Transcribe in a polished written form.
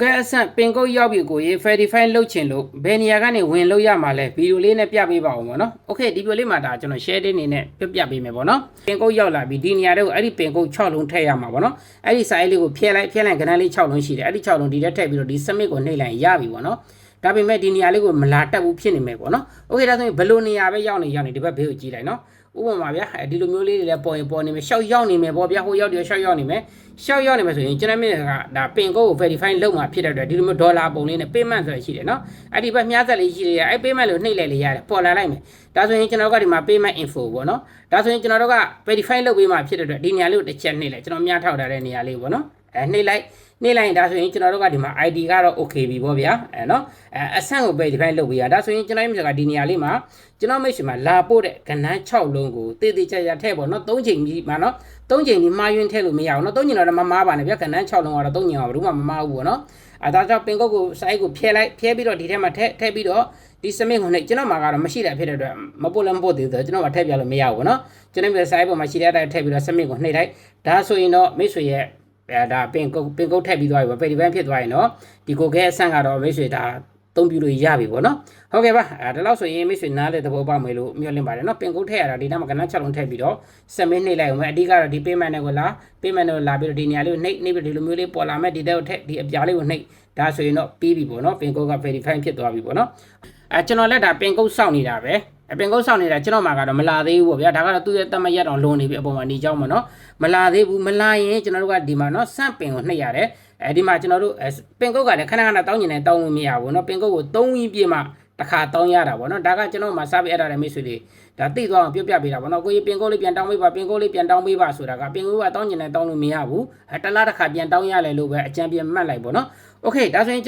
ကဲအဆင့်ပင်ကုတ်ရောက်ပြီကိုရေ verify လုပ်ချင်လို့ဘယ်နေရာကနေဝင်လို့ရမှာလဲဗီဒီယိုလေးနဲ့ပြပေးပါအောင်ပေါ့နော်โอเคဒီဗီဒီယိုလေးမှာဒါကျွန်တော် share တဲ့အနေနဲ့ပြပေးမယ်ပေါ့နော်ပင်ကုတ်ရောက်လာပြီဒီနေရာတွေကိုအဲ့ဒီပင်ကုတ်6လုံးထည့်ရမှာပေါ့နော်အဲ့ဒီ size လေးကိုဖျက်လိုက်ကဏ္ဍလေး6လုံးရှိတယ်အဲ့ဒီ6လုံးဒီထဲထည့်ပြီးတော့ဒီ submit ကိုနှိပ်လိုက်ရပြီပေါ့နော်ဒါပေမဲ့ဒီနေရာလေးကိုမလာတက်ဘူးဖြစ်နေမယ်ပေါ့နော်โอเคဒါဆိုရင်ဘယ်လိုနေရာပဲရောက်နေဒီဘက်ဘေးကိုကြည့်လိုက်နော်ဥပမာဗျာဒီလိုမျိုးလေးတွေလည်းပေါ်နေမယ်ရှောက်ရောက်နေမယ်ပေါ့ဗျာဟိုရောက်တယ်ရှောက်ရောက်နေမယ်ဆိုရင်ကျွန်တော်မြင်ကဒါပင်ကုတ်ကို verify လုပ်မှာဖြစ်တဲ့အတွက်ဒီလိုမျိုးဒေါ်လာပုံလေးနဲ့ payment ဆိုရရှိတယ်နော်အဲ့ဒီဘက်မြားသက်လေးရှိတယ်အဲ့ payment လို့နှိပ်လိုက်လေရတယ်ပေါ်လာလိုက်မယ်ဒါဆိုရင်ကျွန်တော်တို့ကဒီမှာ payment info ပေါ့နော်ဒါဆိုရင်ကျွန်တော်တို့က verify လုပ်ပေးမှာဖြစ်တဲ့အတွက်ဒီနေရာလေးကိုတစ်ချက်နှိပ်လိုက်ကျွန်တော်မြားထောက်ထားတဲ့နေရာလေးပေါ့နော်နှိပ်လိုက်ဒါဆိုရင်ကျွန်တော်တို့ကဒီမှာ ID ကတော့ okay ပြီပေါ့ဗျာနော်အဆင့်ကို verify လုပ်ပေးရဒါဆိုရင်ကျွန်တော်မြင်ကဒီနေရာလေးမှာကျွန်တော်မိတ်ဆွေမှာလာပို့တဲ့ကဏ္ဍ6လုံးကိုတည်တည်ချာချာထည့်ပေါ့နော်3ချိန်ကြီးမှာနော်3ချိန်ဒီမှာယွင်းထည့်လို့မရဘူးနော်3ချိန်တော့မမားပါနဲ့ဗျာကဏ္ဍ6လုံးကတော့3ချိန်အောင်ဘယ်သူမှမမားဘူးပေါ့နော်ဒါကြောင့်ပင်ကုတ်ကို size ကိုဖျက်ပြီးတော့ဒီထဲမှာထည့်ပြီးတော့ဒီ submit ကိုနှိပ်ကျွန်တော်မှာကတော့မရှိတာဖြစ်တဲ့အတွက်မပို့လည်းမပို့သေးဘူးကျွန်တော်ကထည့်ပြလို့မရဘူးပေါ့နော်ကျွန်တော်ပြ size ပေါ်မှာရှိတဲ့အတိုင်းထည့်ပြီးတော့ submit ကိုနှိပ်လိုက်ဒါဆိုရင်တော့မိတ်ဆွေရဲ့ဒါပင်ကုတ်ထည့်ပြီးသွားပြီပေါ့ verify ဖြစ်သွားရင်တော့ဒီကိုခဲအဆင့်ကတော့မိတ်ဆွေဒါသုံးပြလို့ရပြီပေါ့နော်ဟုတ်ကဲ့ပါဒါလောက်ဆိုရင်မိတ်ဆွေနားလေသဘောပေါက်မယ်လို့မျှော်လင့်ပါတယ်နော်ပင်ကုတ်ထည့်ရတာဒီနောက်မှာကဏ္ဍ6လုံးထည့်ပြီးတော့ submit နှိပ်လိုက်အောင်ပဲအဓိကတော့ဒီ payment နဲ့ကိုလာပြီးတော့ဒီနေရာလေးကိုနှိပ်ပြီးဒီလိုမျိုးလေးပေါ်လာမယ်ဒီတဲ့ကိုထည့်ဒီအပြားလေးကိုနှိပ်ဒါဆိုရင်တော့ပြီးပြီပေါ့နော်ပင်ကုတ်က verify ဖြစ်သွားပြီပေါ့နော်ကျွန်တော်လက်ဒါပင်ကုတ်စောင့်နေတာပဲပင်ကုတ်စောင့်နေတာကျွန်တော်မှာကတော့မလာသေးဘူးပေါ့ဗျာဒါကတော့သူ့ရဲ့တမရက်အောင်လုံးနေပြီအပေါ်မှာနေကြောင်းပေါ့နော်မလာသေးဘူးမလာရင်ကျွန်တော်တို့ကဒီမှာနော်စန့်ပင်ကိုနှိပ်ရတယ်ဒီမှာကျွန်တော်တို့ပင်ကုတ်ကလည်းခဏတောင်းကျင်နေတောင်းလို့မရဘူးနော်ပင်ကုတ်ကို3ဝင်းပြည့်မှတစ်ခါတောင်းရတာပေါ့နော်ဒါကကျွန်တော်မှာစပြီးအဲ့ဒါလည်းမိတ်ဆွေတွေဒါသိသွားအောင်ပြပေးတာပေါ့နော်ကိုကြီးပင်ကုတ်လေးပြန်တောင်းပေးပါဆိုတာကပင်ကုတ်ကတောင်းကျင်နေတောင်းလို့မရဘူးတလားတစ်ခါပြန်တောင်းရလဲလို့ပဲအကြံပြန်မှတ်လိုက်ပေါ့နော်โอเคဒါဆိုရင်